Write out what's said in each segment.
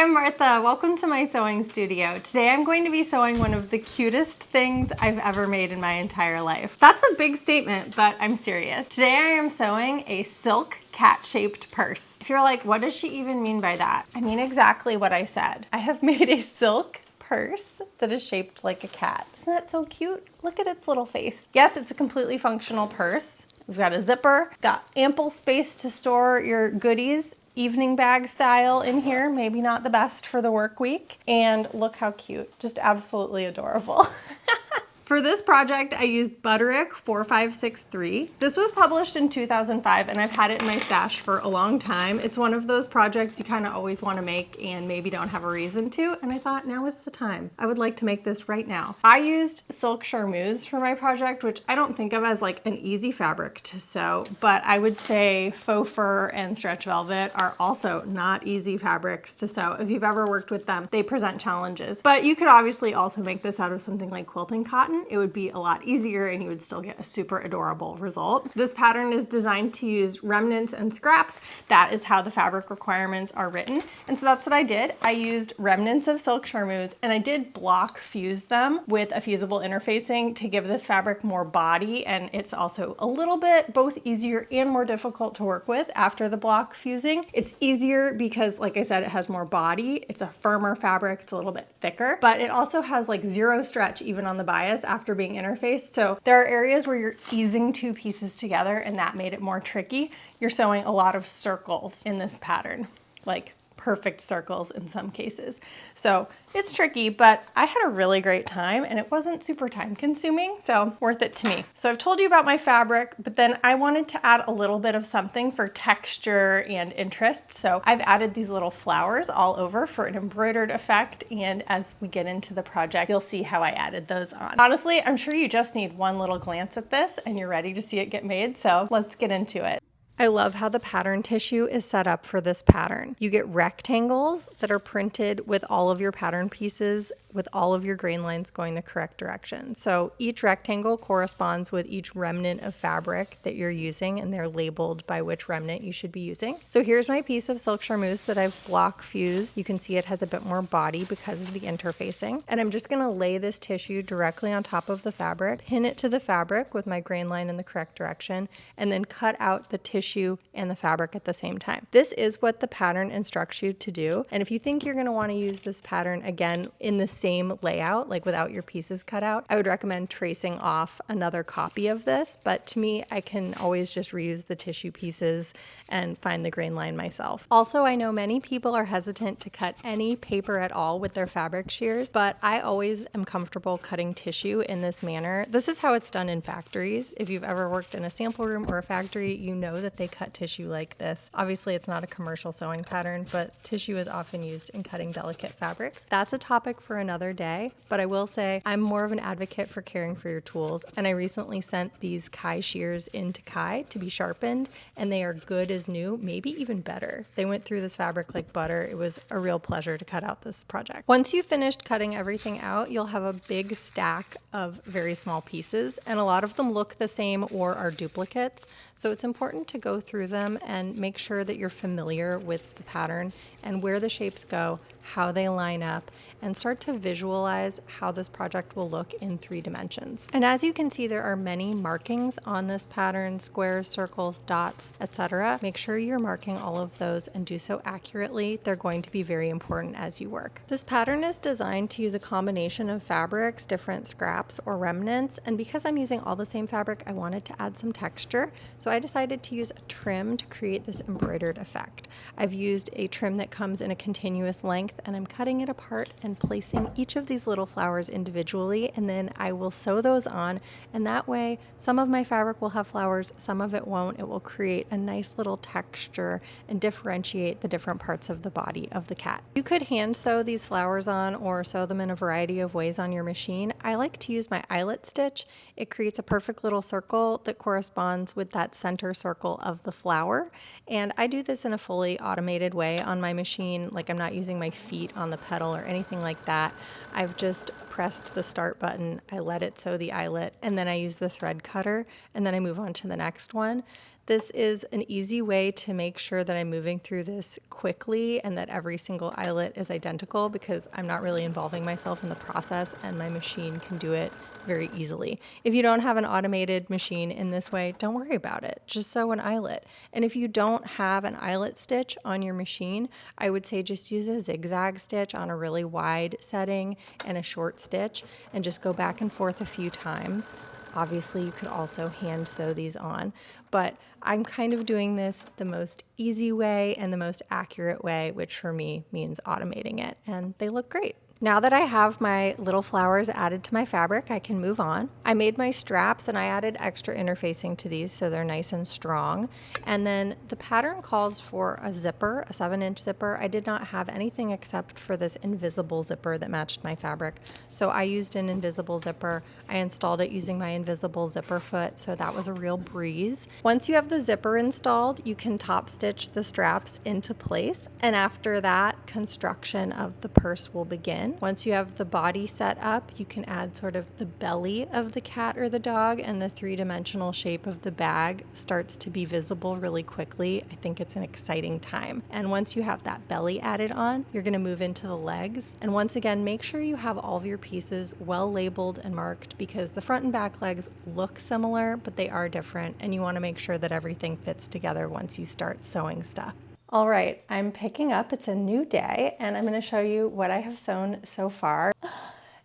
I'm Martha. Welcome to my sewing studio. Today I'm going to be sewing one of the cutest things I've ever made in my entire life. That's a big statement, but I'm serious. Today I am sewing a silk cat-shaped purse. If you're like, what does she even mean by that? I mean exactly what I said. I have made a silk purse that is shaped like a cat. Isn't that so cute? Look at its little face. Yes, it's a completely functional purse. We've got a zipper, got ample space to store your goodies, evening bag style in here, maybe not the best for the work week. And look how cute, just absolutely adorable. For this project, I used Butterick 4563. This was published in 2005 and I've had it in my stash for a long time. It's one of those projects you kind of always want to make and maybe don't have a reason to, and I thought now is the time. I would like to make this right now. I used silk charmeuse for my project, which I don't think of as like an easy fabric to sew, but I would say faux fur and stretch velvet are also not easy fabrics to sew. If you've ever worked with them, they present challenges. But you could obviously also make this out of something like quilting cotton. It would be a lot easier and you would still get a super adorable result. This pattern is designed to use remnants and scraps. That is how the fabric requirements are written. And so that's what I did. I used remnants of silk charmeuse and I did block fuse them with a fusible interfacing to give this fabric more body, and it's also a little bit both easier and more difficult to work with after the block fusing. It's easier because, like I said, it has more body. It's a firmer fabric, it's a little bit thicker, but it also has like zero stretch even on the bias after being interfaced. So there are areas where you're easing two pieces together and that made it more tricky. You're sewing a lot of circles in this pattern, like perfect circles in some cases. So it's tricky, but I had a really great time and it wasn't super time consuming, so worth it to me. So I've told you about my fabric, but then I wanted to add a little bit of something for texture and interest. So I've added these little flowers all over for an embroidered effect. And as we get into the project, you'll see how I added those on. Honestly, I'm sure you just need one little glance at this and you're ready to see it get made. So let's get into it. I love how the pattern tissue is set up for this pattern. You get rectangles that are printed with all of your pattern pieces with all of your grain lines going the correct direction. So each rectangle corresponds with each remnant of fabric that you're using, and they're labeled by which remnant you should be using. So here's my piece of silk charmeuse that I've block fused. You can see it has a bit more body because of the interfacing. And I'm just gonna lay this tissue directly on top of the fabric, pin it to the fabric with my grain line in the correct direction, and then cut out the tissue and the fabric at the same time. This is what the pattern instructs you to do. And if you think you're gonna wanna use this pattern again in the same layout, like without your pieces cut out, I would recommend tracing off another copy of this. But to me, I can always just reuse the tissue pieces and find the grain line myself. Also, I know many people are hesitant to cut any paper at all with their fabric shears, but I always am comfortable cutting tissue in this manner. This is how it's done in factories. If you've ever worked in a sample room or a factory, you know that they cut tissue like this. Obviously, it's not a commercial sewing pattern, but tissue is often used in cutting delicate fabrics. That's a topic for another day, but I will say I'm more of an advocate for caring for your tools, and I recently sent these Kai shears into Kai to be sharpened, and they are good as new, maybe even better. They went through this fabric like butter. It was a real pleasure to cut out this project. Once you've finished cutting everything out, you'll have a big stack of very small pieces, and a lot of them look the same or are duplicates, so it's important to go through them and make sure that you're familiar with the pattern and where the shapes go, how they line up, and start to visualize how this project will look in 3 dimensions. And as you can see, there are many markings on this pattern: squares, circles, dots, etc. Make sure you're marking all of those and do so accurately. They're going to be very important as you work. This pattern is designed to use a combination of fabrics, different scraps or remnants, and because I'm using all the same fabric, I wanted to add some texture, so I decided to use a trim to create this embroidered effect. I've used a trim that comes in a continuous length, and I'm cutting it apart and placing each of these little flowers individually, and then I will sew those on, and that way some of my fabric will have flowers, some of it won't. It will create a nice little texture and differentiate the different parts of the body of the cat. You could hand sew these flowers on or sew them in a variety of ways on your machine. I like to use my eyelet stitch. It creates a perfect little circle that corresponds with that center circle of the flower, and I do this in a fully automated way on my machine. Like, I'm not using my feet on the pedal or anything like that. I've just pressed the start button, I let it sew the eyelet, and then I use the thread cutter, and then I move on to the next one. This is an easy way to make sure that I'm moving through this quickly and that every single eyelet is identical, because I'm not really involving myself in the process and my machine can do it very easily. If you don't have an automated machine in this way, don't worry about it. Just sew an eyelet. And if you don't have an eyelet stitch on your machine, I would say just use a zigzag stitch on a really wide setting and a short stitch and just go back and forth a few times. Obviously, you could also hand sew these on, but I'm kind of doing this the most easy way and the most accurate way, which for me means automating it, and they look great. Now that I have my little flowers added to my fabric, I can move on. I made my straps and I added extra interfacing to these so they're nice and strong. And then the pattern calls for a zipper, a 7-inch zipper. I did not have anything except for this invisible zipper that matched my fabric. So I used an invisible zipper. I installed it using my invisible zipper foot, so that was a real breeze. Once you have the zipper installed, you can top stitch the straps into place. And after that, construction of the purse will begin. Once you have the body set up, you can add sort of the belly of the cat or the dog, and the three-dimensional shape of the bag starts to be visible really quickly. I think it's an exciting time. And once you have that belly added on, you're going to move into the legs. And once again, make sure you have all of your pieces well labeled and marked, because the front and back legs look similar, but they are different, and you want to make sure that everything fits together once you start sewing stuff. All right, I'm picking up. It's a new day, and I'm going to show you what I have sewn so far.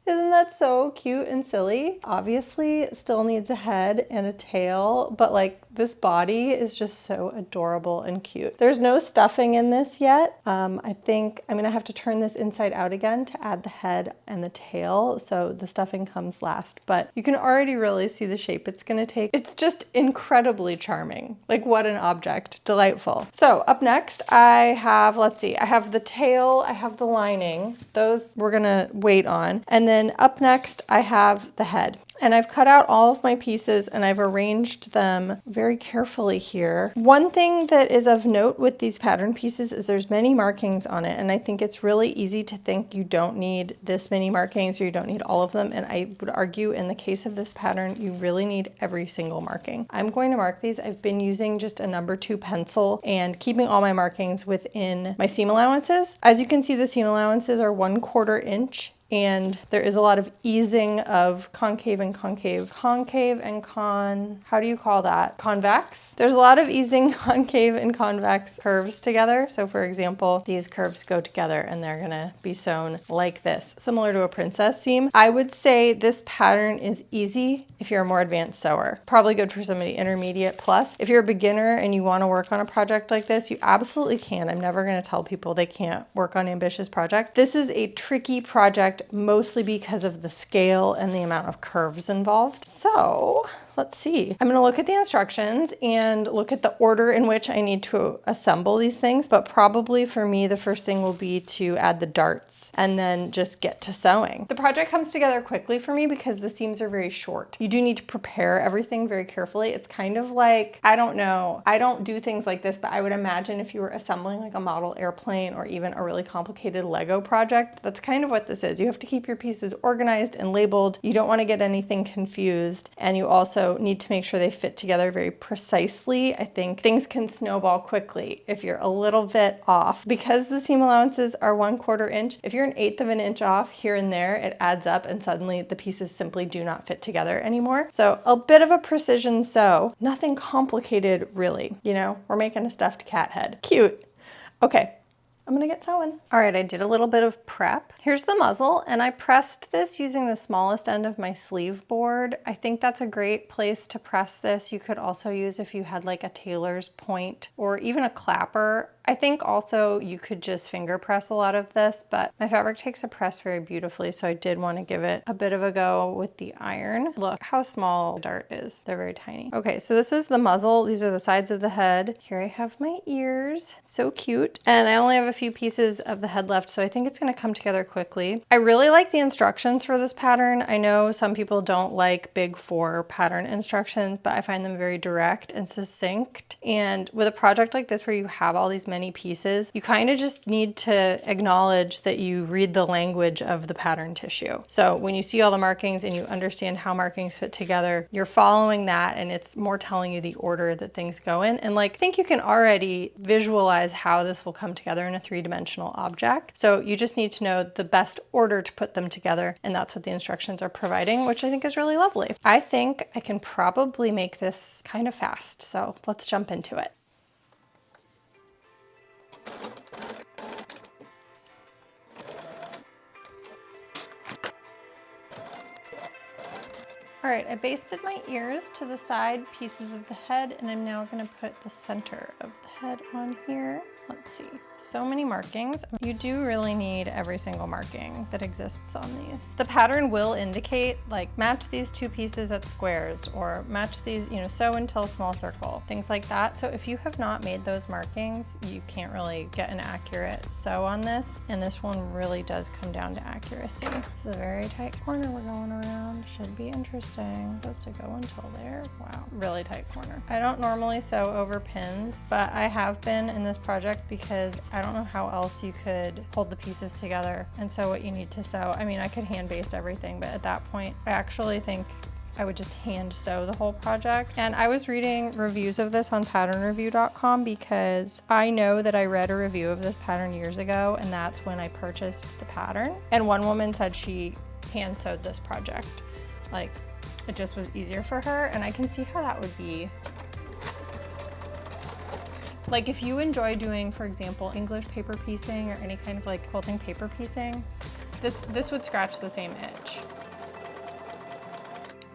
Isn't that so cute and silly? Obviously, it still needs a head and a tail, but like this body is just so adorable and cute. There's no stuffing in this yet. I think I'm gonna have to turn this inside out again to add the head and the tail, so the stuffing comes last, but you can already really see the shape it's gonna take. It's just incredibly charming. Like, what an object, delightful. So up next I have, let's see, I have the tail, I have the lining. Those we're gonna wait on. And then up next, I have the head. And I've cut out all of my pieces and I've arranged them very carefully here. One thing that is of note with these pattern pieces is there's many markings on it, and I think it's really easy to think you don't need this many markings or you don't need all of them, and I would argue in the case of this pattern, you really need every single marking. I'm going to mark these. I've been using just a number 2 pencil and keeping all my markings within my seam allowances. As you can see, the seam allowances are 1/4 inch. And there is a lot of easing of concave and concave, how do you call that? Convex? There's a lot of easing concave and convex curves together. So for example, these curves go together and they're gonna be sewn like this, similar to a princess seam. I would say this pattern is easy if you're a more advanced sewer. Probably good for somebody intermediate plus. If you're a beginner and you wanna work on a project like this, you absolutely can. I'm never gonna tell people they can't work on ambitious projects. This is a tricky project, mostly because of the scale and the amount of curves involved. So let's see. I'm gonna look at the instructions and look at the order in which I need to assemble these things, but probably for me, the first thing will be to add the darts and then just get to sewing. The project comes together quickly for me because the seams are very short. You do need to prepare everything very carefully. It's kind of like, I don't know, I don't do things like this, but I would imagine if you were assembling like a model airplane or even a really complicated Lego project, that's kind of what this is. You have to keep your pieces organized and labeled. You don't want to get anything confused, and you also need to make sure they fit together very precisely. I think things can snowball quickly if you're a little bit off. Because the seam allowances are 1/4 inch, if you're 1/8 of an inch off here and there, it adds up and suddenly the pieces simply do not fit together anymore. So a bit of a precision sew, nothing complicated really. You know, we're making a stuffed cat head. Cute. Okay. I'm gonna get sewing. All right, I did a little bit of prep. Here's the muzzle, and I pressed this using the smallest end of my sleeve board. I think that's a great place to press this. You could also use if you had like a tailor's point or even a clapper. I think also you could just finger press a lot of this, but my fabric takes a press very beautifully, so I did want to give it a bit of a go with the iron. Look how small the dart is. They're very tiny. Okay, so this is the muzzle. These are the sides of the head. Here I have my ears. So cute. And I only have a few pieces of the head left, so I think it's going to come together quickly. I really like the instructions for this pattern. I know some people don't like big 4 pattern instructions, but I find them very direct and succinct. And with a project like this where you have all these many many pieces, you kind of just need to acknowledge that you read the language of the pattern tissue. So when you see all the markings and you understand how markings fit together, you're following that, and it's more telling you the order that things go in. And like, I think you can already visualize how this will come together in a three-dimensional object. So you just need to know the best order to put them together, and that's what the instructions are providing, which I think is really lovely. I think I can probably make this kind of fast, so let's jump into it. All right, I basted my ears to the side pieces of the head, and I'm now gonna put the center of the head on here. Let's see, so many markings. You do really need every single marking that exists on these. The pattern will indicate, like, match these two pieces at squares, or match these, you know, sew until small circle, things like that. So if you have not made those markings, you can't really get an accurate sew on this, and this one really does come down to accuracy. This is a very tight corner we're going around. Should be interesting. Supposed to go until there. Wow, really tight corner. I don't normally sew over pins, but I have been in this project because I don't know how else you could hold the pieces together and sew what you need to sew. I mean, I could hand baste everything, but at that point, I actually think I would just hand sew the whole project. And I was reading reviews of this on patternreview.com because I know that I read a review of this pattern years ago, and that's when I purchased the pattern. And one woman said she hand sewed this project. Like, it just was easier for her, and I can see how that would be. Like, if you enjoy doing, for example, English paper piecing or any kind of like quilting paper piecing, this would scratch the same itch.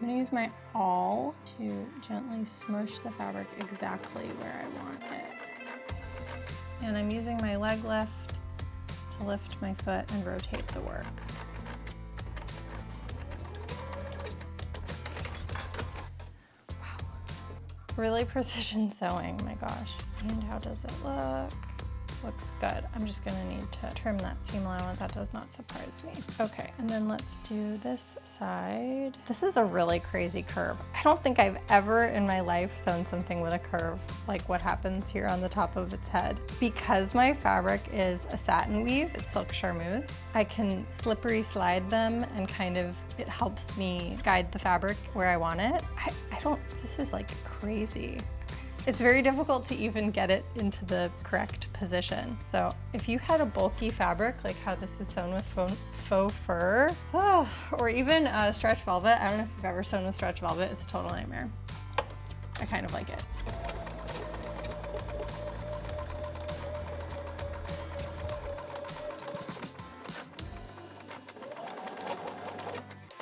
I'm gonna use my awl to gently smush the fabric exactly where I want it. And I'm using my leg lift to lift my foot and rotate the work. Really precision sewing, my gosh. And how does it look? Looks good. I'm just gonna need to trim that seam allowance. That does not surprise me. Okay, and then let's do this side. This is a really crazy curve. I don't think I've ever in my life sewn something with a curve like what happens here on the top of its head. Because my fabric is a satin weave, it's silk charmeuse, I can slippery slide them and kind of, it helps me guide the fabric where I want it. This is like crazy. It's very difficult to even get it into the correct position. So if you had a bulky fabric, like how this is sewn with faux fur, or even stretch velvet, I don't know if you've ever sewn with stretch velvet, it's a total nightmare. I kind of like it.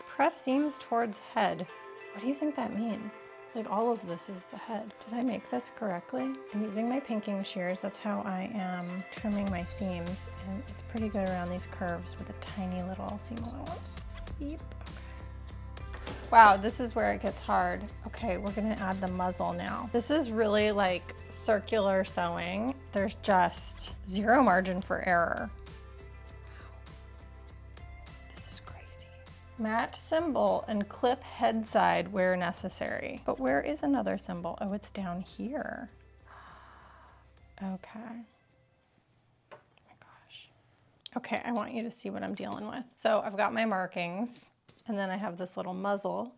Press seams towards head. What do you think that means? Like, all of this is the head. Did I make this correctly? I'm using my pinking shears. That's how I am trimming my seams. And it's pretty good around these curves with a tiny little seam allowance. Beep. Okay. Wow, this is where it gets hard. Okay, we're gonna add the muzzle now. This is really like circular sewing. There's just zero margin for error. Match symbol and clip head side where necessary. But where is another symbol? Oh, it's down here. Okay. Oh my gosh. Okay, I want you to see what I'm dealing with. So I've got my markings, and then I have this little muzzle,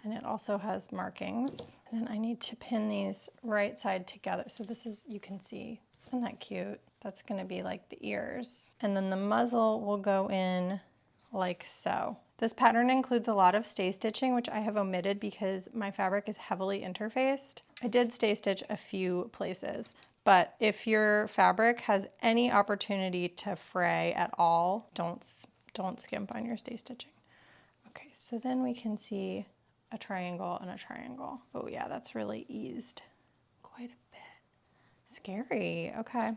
and it also has markings. And then I need to pin these right side together. So this is, you can see, isn't that cute? That's gonna be like the ears. And then the muzzle will go in like so. This pattern includes a lot of stay stitching, which I have omitted because my fabric is heavily interfaced. I did stay stitch a few places, but if your fabric has any opportunity to fray at all, don't skimp on your stay stitching. Okay, so then we can see a triangle and a triangle. Oh yeah, that's really eased quite a bit. Scary, okay.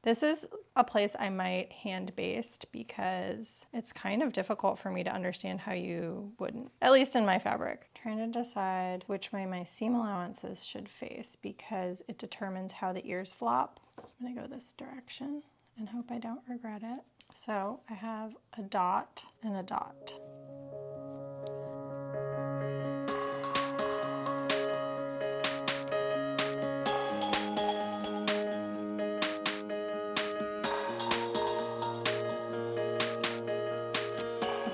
This is a place I might hand baste because it's kind of difficult for me to understand how you wouldn't, at least in my fabric. Trying to decide which way my seam allowances should face because it determines how the ears flop. I'm gonna go this direction and hope I don't regret it. So I have a dot and a dot.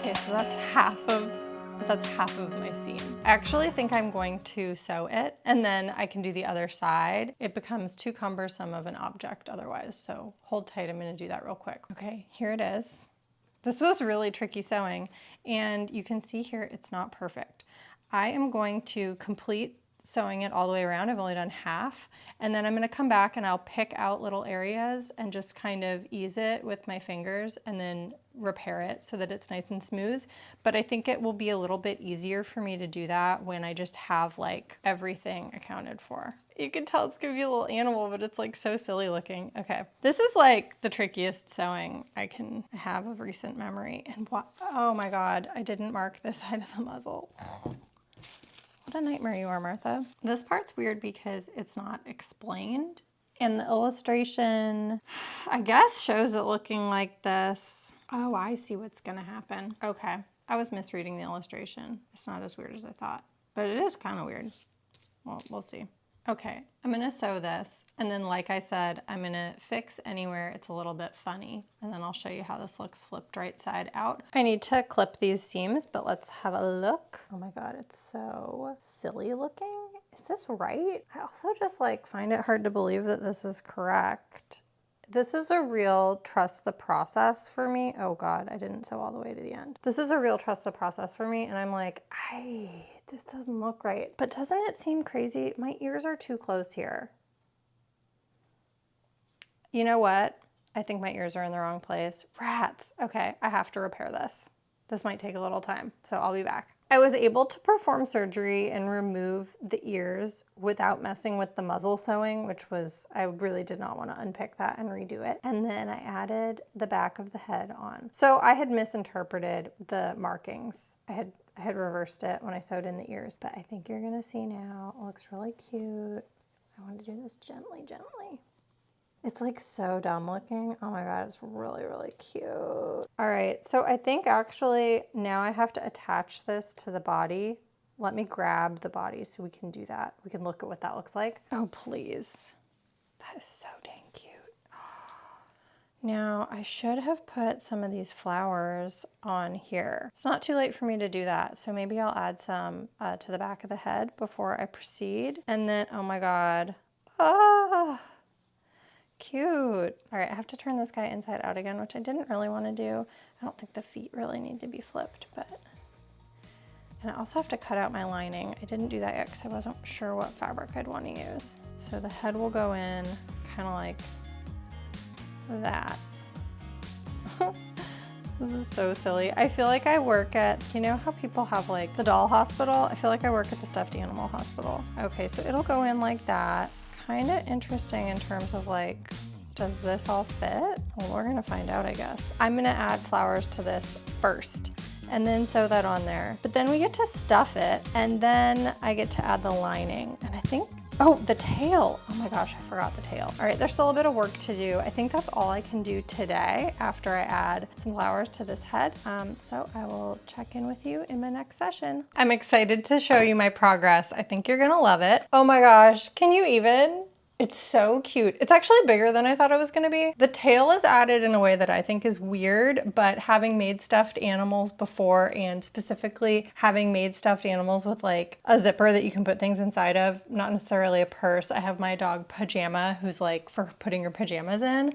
Okay, so that's half of my seam. I actually think I'm going to sew it and then I can do the other side. It becomes too cumbersome of an object otherwise, so hold tight, I'm gonna do that real quick. Okay, here it is. This was really tricky sewing, and you can see here it's not perfect. I am going to complete sewing it all the way around. I've only done half, and then I'm gonna come back and I'll pick out little areas and just kind of ease it with my fingers and then repair it so that it's nice and smooth. But I think it will be a little bit easier for me to do that when I just have like everything accounted for. You can tell it's gonna be a little animal, but it's like so silly looking. Okay, this is like the trickiest sewing I can have of recent memory. And what, oh my God, I didn't mark this side of the muzzle. What a nightmare you are, Martha. This part's weird because it's not explained. And the illustration, I guess, shows it looking like this. Oh, I see what's gonna happen. Okay, I was misreading the illustration. It's not as weird as I thought, but it is kind of weird. Well, we'll see. Okay, I'm gonna sew this, and then like I said, I'm gonna fix anywhere it's a little bit funny, and then I'll show you how this looks flipped right side out. I need to clip these seams, but let's have a look. Oh my God, it's so silly looking. Is this right? I also just like find it hard to believe that this is correct. This is a real trust the process for me. Oh God, I didn't sew all the way to the end. This is a real trust the process for me, and I'm like, this doesn't look right. But doesn't it seem crazy? My ears are too close here. You know what? I think my ears are in the wrong place. Rats. Okay, I have to repair this. This might take a little time, so I'll be back. I was able to perform surgery and remove the ears without messing with the muzzle sewing, which was, I really did not want to unpick that and redo it. And then I added the back of the head on. So I had misinterpreted the markings. I had reversed it when I sewed in the ears, but I think you're gonna see now, it looks really cute. I want to do this gently, gently. It's like so dumb looking. Oh my God, it's really, really cute. All right, so I think actually now I have to attach this to the body. Let me grab the body so we can do that. We can look at what that looks like. Oh, please. That is so dang cute. Now, I should have put some of these flowers on here. It's not too late for me to do that, so maybe I'll add some to the back of the head before I proceed. And then, oh my God. Ah! Cute. All right, I have to turn this guy inside out again, which I didn't really want to do. I don't think the feet really need to be flipped, but... And I also have to cut out my lining. I didn't do that yet because I wasn't sure what fabric I'd want to use. So the head will go in kind of like that. This is so silly. I feel like I work at, you know how people have like the doll hospital? I feel like I work at the stuffed animal hospital. Okay, so it'll go in like that. Kind of interesting in terms of like, does this all fit? Well, we're gonna find out, I guess. I'm gonna add flowers to this first and then sew that on there. But then we get to stuff it, and then I get to add the lining. And I think, oh, the tail. Oh my gosh, I forgot the tail. All right, there's still a bit of work to do. I think that's all I can do today after I add some flowers to this head. So I will check in with you in my next session. I'm excited to show you my progress. I think you're gonna love it. Oh my gosh, can you even? It's so cute. It's actually bigger than I thought it was gonna be. The tail is added in a way that I think is weird, but having made stuffed animals before, and specifically having made stuffed animals with like a zipper that you can put things inside of, not necessarily a purse. I have my dog Pajama, who's like for putting your pajamas in.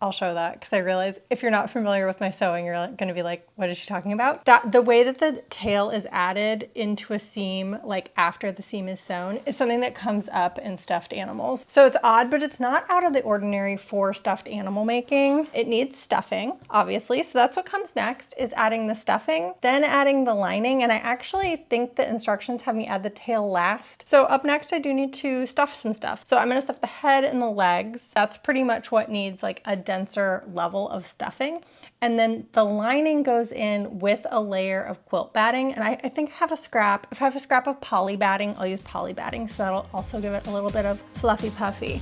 I'll show that because I realize if you're not familiar with my sewing, you're going to be like, what is she talking about? The way that the tail is added into a seam, like after the seam is sewn, is something that comes up in stuffed animals. So it's odd, but it's not out of the ordinary for stuffed animal making. It needs stuffing, obviously. So that's what comes next, is adding the stuffing, then adding the lining. And I actually think the instructions have me add the tail last. So up next, I do need to stuff some stuff. So I'm going to stuff the head and the legs. That's pretty much what needs like a denser level of stuffing. And then the lining goes in with a layer of quilt batting. And I think I have a scrap. If I have a scrap of poly batting, I'll use poly batting. So that'll also give it a little bit of fluffy puffy.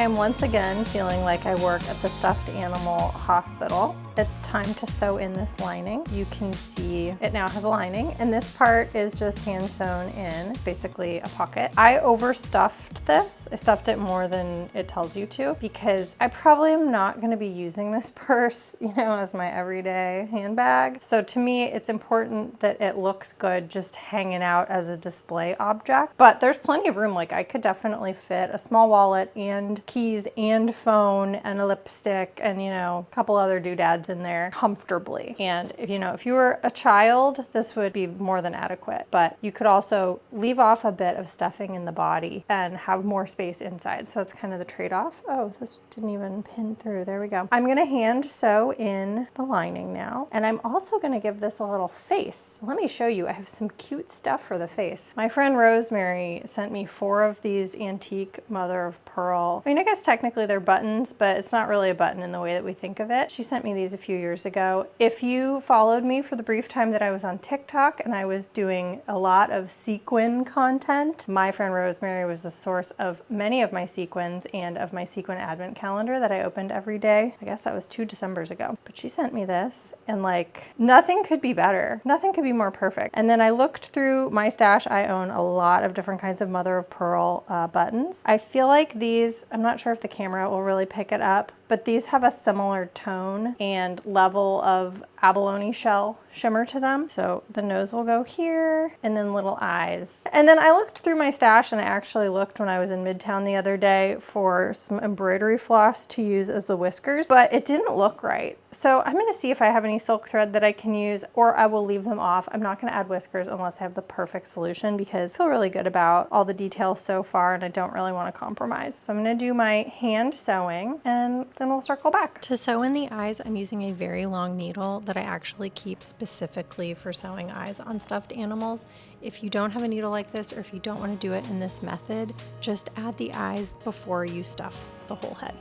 I am once again feeling like I work at the stuffed animal hospital. It's time to sew in this lining. You can see it now has a lining, and this part is just hand sewn in, basically a pocket. I overstuffed this. I stuffed it more than it tells you to because I probably am not going to be using this purse, you know, as my everyday handbag. So to me, it's important that it looks good just hanging out as a display object. But there's plenty of room. Like I could definitely fit a small wallet and keys and phone and a lipstick and, you know, a couple other doodads in there comfortably. And if you were a child, this would be more than adequate. But you could also leave off a bit of stuffing in the body and have more space inside. So it's kind of the trade-off. Oh, this didn't even pin through. There we go. I'm gonna hand sew in the lining now. And I'm also gonna give this a little face. Let me show you. I have some cute stuff for the face. My friend Rosemary sent me 4 of these antique mother of pearl. I mean, I guess technically they're buttons, but it's not really a button in the way that we think of it. She sent me these a few years ago. If you followed me for the brief time that I was on TikTok and I was doing a lot of sequin content, my friend Rosemary was the source of many of my sequins and of my sequin advent calendar that I opened every day. I guess that was 2 Decembers ago. But she sent me this and like nothing could be better. Nothing could be more perfect. And then I looked through my stash. I own a lot of different kinds of mother of pearl buttons. I feel like these, I'm not sure if the camera will really pick it up, but these have a similar tone and level of abalone shell shimmer to them. So the nose will go here and then little eyes. And then I looked through my stash and I actually looked when I was in Midtown the other day for some embroidery floss to use as the whiskers, but it didn't look right. So I'm gonna see if I have any silk thread that I can use or I will leave them off. I'm not gonna add whiskers unless I have the perfect solution because I feel really good about all the details so far and I don't really wanna compromise. So I'm gonna do my hand sewing and then we'll circle back. To sew in the eyes, I'm using a very long needle that I actually keep specifically for sewing eyes on stuffed animals. If you don't have a needle like this or if you don't want to do it in this method, just add the eyes before you stuff the whole head.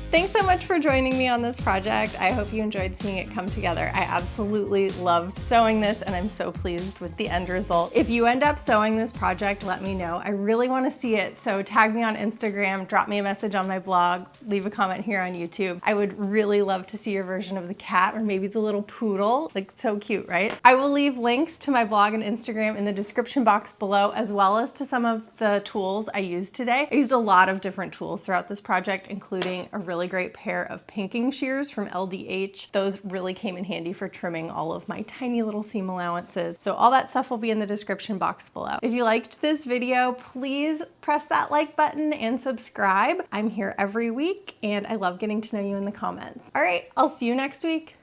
Thanks so much for joining me on this project. I hope you enjoyed seeing it come together. I absolutely loved sewing this and I'm so pleased with the end result. If you end up sewing this project, let me know. I really want to see it. So tag me on Instagram, drop me a message on my blog, leave a comment here on YouTube. I would really love to see your version of the cat or maybe the little poodle. Like so cute, right? I will leave links to my blog and Instagram in the description box below, as well as to some of the tools I used today. I used a lot of different tools throughout this project, including a really great pair of pinking shears from LDH. Those really came in handy for trimming all of my tiny little seam allowances. So all that stuff will be in the description box below. If you liked this video, please press that like button and subscribe. I'm here every week and I love getting to know you in the comments. All right, I'll see you next week.